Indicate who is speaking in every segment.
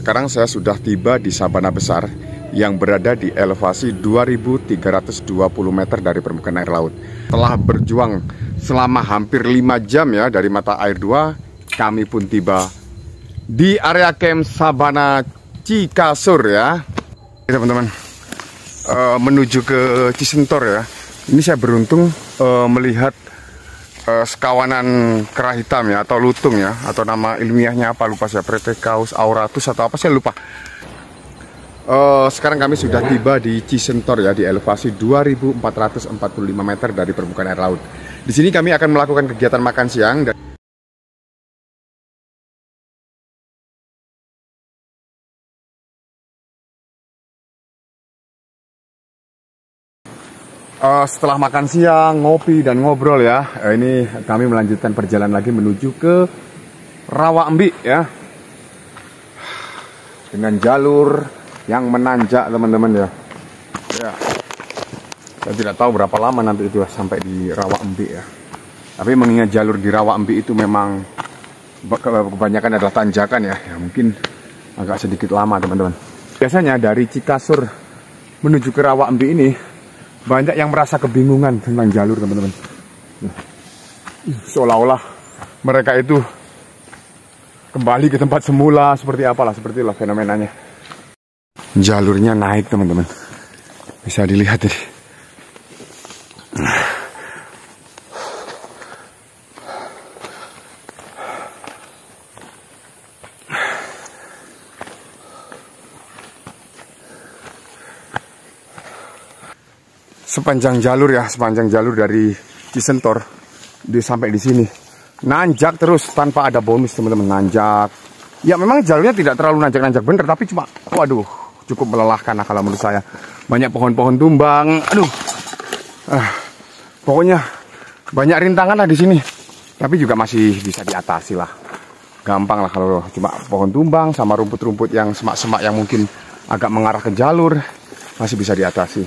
Speaker 1: Sekarang saya sudah tiba di Sabana Besar yang berada di elevasi 2320 meter dari permukaan air laut. Setelah berjuang selama hampir 5 jam ya dari mata air 2, kami pun tiba di area camp Sabana Cikasur ya. Teman-teman, menuju ke Cisentor ya. Ini saya beruntung melihat sekawanan kera hitam ya, atau lutung ya, atau nama ilmiahnya apa lupa saya, Pretecaus auratus atau apa saya lupa. Sekarang kami sudah tiba di Cisentor ya, di elevasi 2445 meter dari permukaan air laut. Di sini kami akan melakukan kegiatan makan siang. Setelah makan siang, ngopi dan ngobrol ya, ini kami melanjutkan perjalanan lagi menuju ke Rawa Embi ya, dengan jalur yang menanjak teman-teman ya. Saya tidak tahu berapa lama nanti itu sampai di Rawa Embi ya. Tapi mengingat jalur di Rawa Embi itu memang kebanyakan adalah tanjakan ya, mungkin agak sedikit lama teman-teman. Biasanya dari Cikasur menuju ke Rawa Embi ini banyak yang merasa kebingungan tentang jalur teman-teman. Seolah-olah mereka itu kembali ke tempat semula, seperti itulah fenomenanya. Jalurnya naik teman-teman, bisa dilihat ini. Sepanjang jalur dari Cisentor sampai di sini nanjak terus tanpa ada bonus teman-teman, nanjak. Ya memang jalurnya tidak terlalu nanjak-nanjak bener, tapi cuma waduh cukup melelahkan kalau menurut saya. Banyak pohon-pohon tumbang, pokoknya banyak rintangan lah di sini. Tapi juga masih bisa diatasi lah, gampang lah kalau cuma pohon tumbang sama rumput-rumput yang semak-semak yang mungkin agak mengarah ke jalur masih bisa diatasi.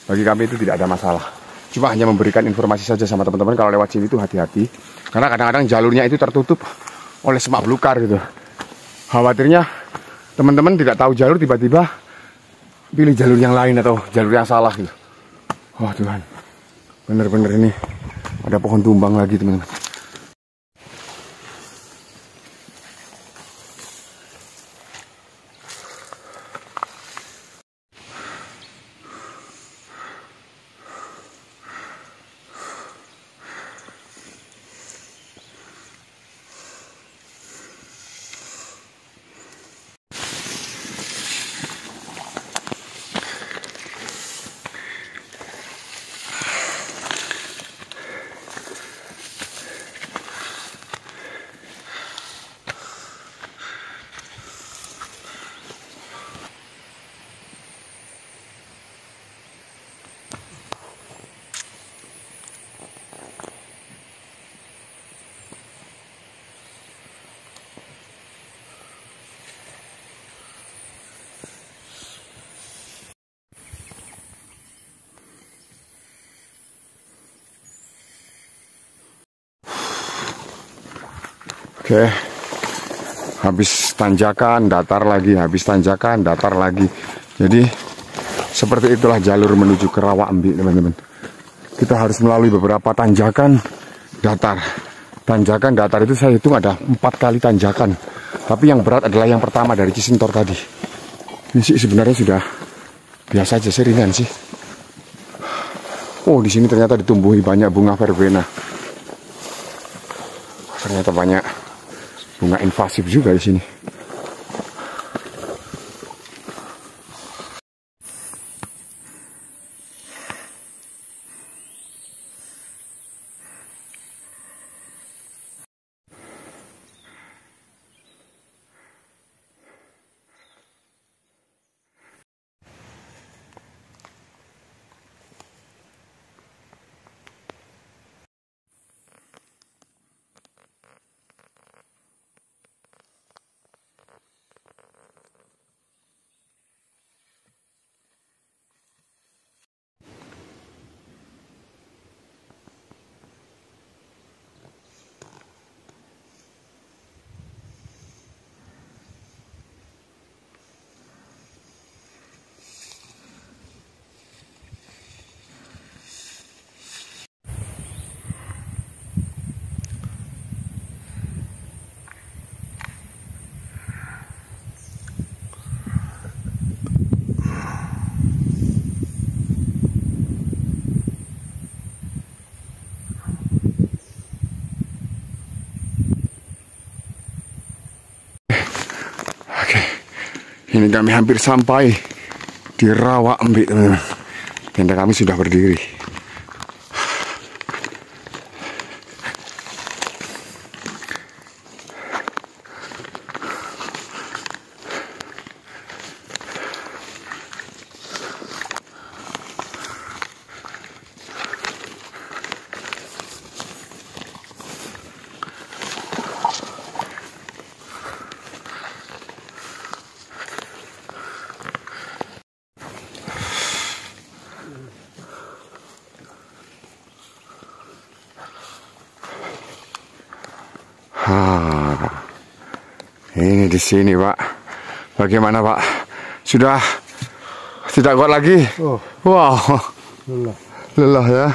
Speaker 1: Bagi kami itu tidak ada masalah. Cuma hanya memberikan informasi saja sama teman-teman kalau lewat sini itu hati-hati. Karena kadang-kadang jalurnya itu tertutup oleh semak belukar gitu. Khawatirnya teman-teman tidak tahu jalur, tiba-tiba pilih jalur yang lain atau jalur yang salah gitu. Oh Tuhan, bener-bener ini ada pohon tumbang lagi teman-teman. Oke, habis tanjakan, datar lagi, habis tanjakan, datar lagi. Jadi seperti itulah jalur menuju ke Rawa Embi teman-teman. Kita harus melalui beberapa tanjakan, datar. Tanjakan, datar itu saya hitung ada 4 kali tanjakan. Tapi yang berat adalah yang pertama dari Cisentor tadi. Ini sih sebenarnya sudah biasa aja sih, ringan sih. Oh, di sini ternyata ditumbuhi banyak bunga verbena. Ternyata banyak bunga invasif juga di sini. Ini kami hampir sampai di Rawa Embik, teman-teman. Tenda kami sudah berdiri. Ini di sini, Pak. Bagaimana, Pak? Sudah tidak kuat lagi?
Speaker 2: Oh.
Speaker 1: Wow. Lelah ya.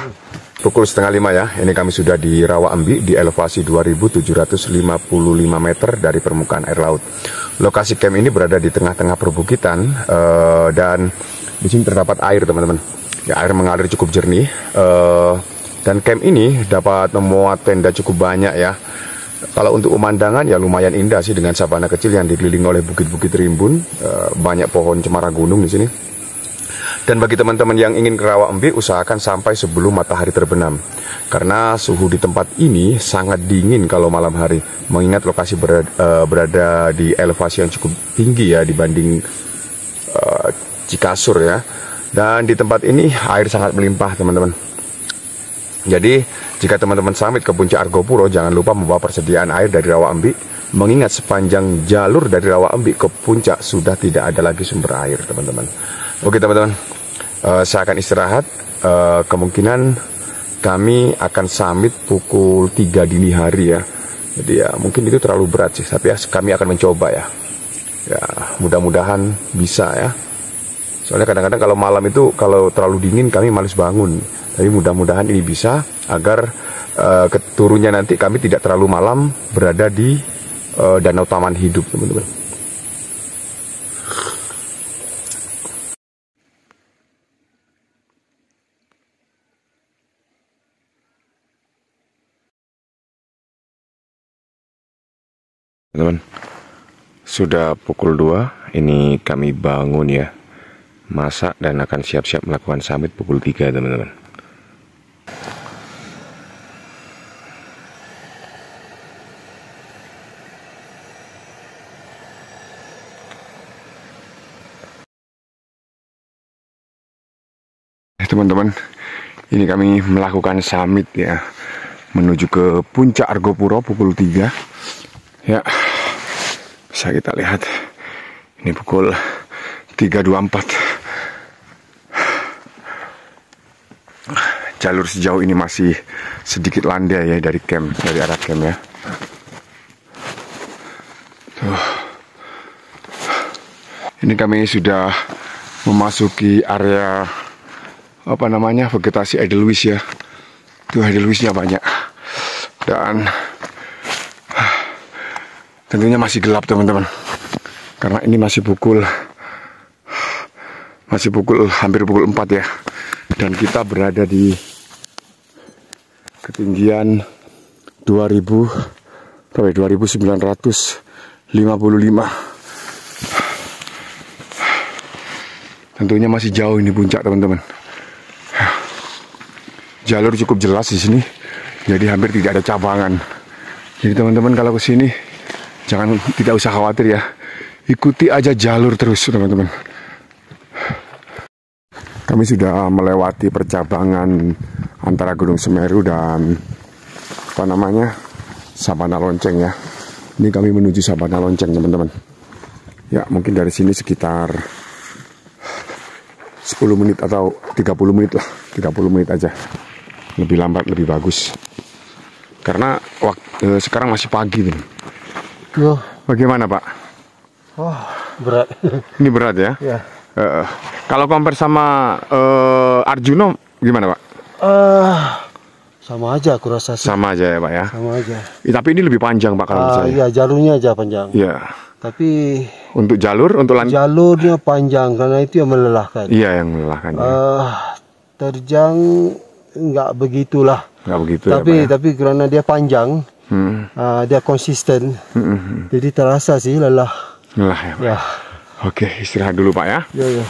Speaker 1: Pukul 4:30 ya. Ini kami sudah di Rawa Embik di elevasi 2755 meter dari permukaan air laut. Lokasi camp ini berada di tengah-tengah perbukitan dan di sini terdapat air, teman-teman. Ya, air mengalir cukup jernih. Dan camp ini dapat memuat tenda cukup banyak ya. Kalau untuk pemandangan ya lumayan indah sih, dengan sabana kecil yang dikelilingi oleh bukit-bukit rimbun, banyak pohon cemara gunung di sini. Dan bagi teman-teman yang ingin ke Rawa Embik, usahakan sampai sebelum matahari terbenam, karena suhu di tempat ini sangat dingin kalau malam hari, mengingat lokasi berada di elevasi yang cukup tinggi ya dibanding Cikasur ya. Dan di tempat ini air sangat melimpah, teman-teman. Jadi jika teman-teman summit ke puncak Argopuro, jangan lupa membawa persediaan air dari Rawa Embik, mengingat sepanjang jalur dari Rawa Embik ke puncak sudah tidak ada lagi sumber air, teman-teman. Oke teman-teman, saya akan istirahat. Kemungkinan kami akan summit pukul 3 dini hari ya. Jadi ya mungkin itu terlalu berat sih, tapi ya kami akan mencoba ya. Ya mudah-mudahan bisa ya. Soalnya kadang-kadang kalau malam itu kalau terlalu dingin kami malas bangun. Tapi mudah-mudahan ini bisa agar keturunnya nanti kami tidak terlalu malam berada di Danau Taman Hidup, teman-teman. Teman-teman, sudah pukul 2, ini kami bangun ya. Masak dan akan siap-siap melakukan summit pukul 3, teman-teman. Teman-teman, ini kami melakukan summit ya, menuju ke puncak Argopuro pukul 3 ya. Bisa kita lihat ini pukul 3.24. Jalur sejauh ini masih sedikit landai ya dari camp, dari arah camp ya. Tuh. Ini kami sudah memasuki area apa namanya, vegetasi edelweiss ya. Tuh edelweissnya banyak. Dan tentunya masih gelap, teman-teman. Karena ini masih hampir pukul 4 ya. Dan kita berada di ketinggian 2955. Tentunya masih jauh ini puncak, teman-teman. Jalur cukup jelas di sini, jadi hampir tidak ada cabangan. Jadi teman-teman kalau ke sini tidak usah khawatir ya, ikuti aja jalur terus, teman-teman. Kami sudah melewati percabangan antara Gunung Semeru dan apa namanya, Sabana Lonceng ya. Ini kami menuju Sabana Lonceng, teman-teman. Ya mungkin dari sini sekitar 10 menit atau 30 menit lah, 30 menit aja. Lebih lambat lebih bagus, karena sekarang masih pagi nih.
Speaker 2: Yo.
Speaker 1: Bagaimana Pak?
Speaker 2: Oh, berat.
Speaker 1: Ini berat ya?
Speaker 2: Ya.
Speaker 1: Kalau compare sama Arjuno gimana Pak?
Speaker 2: Sama aja aku rasa sih.
Speaker 1: Sama aja ya Pak ya?
Speaker 2: Sama aja.
Speaker 1: Tapi ini lebih panjang Pak kalau saya.
Speaker 2: Iya, jalurnya aja panjang.
Speaker 1: Iya.
Speaker 2: Tapi
Speaker 1: untuk jalurnya panjang karena itu yang melelahkan. Iya, yang melelahkan.
Speaker 2: Terjang nggak begitulah.
Speaker 1: Nggak begitu.
Speaker 2: Tapi karena dia panjang, dia konsisten, jadi terasa sih lelah.
Speaker 1: Lelah ya Pak.
Speaker 2: Ya.
Speaker 1: Oke, istirahat dulu Pak ya.
Speaker 2: Ya, ya.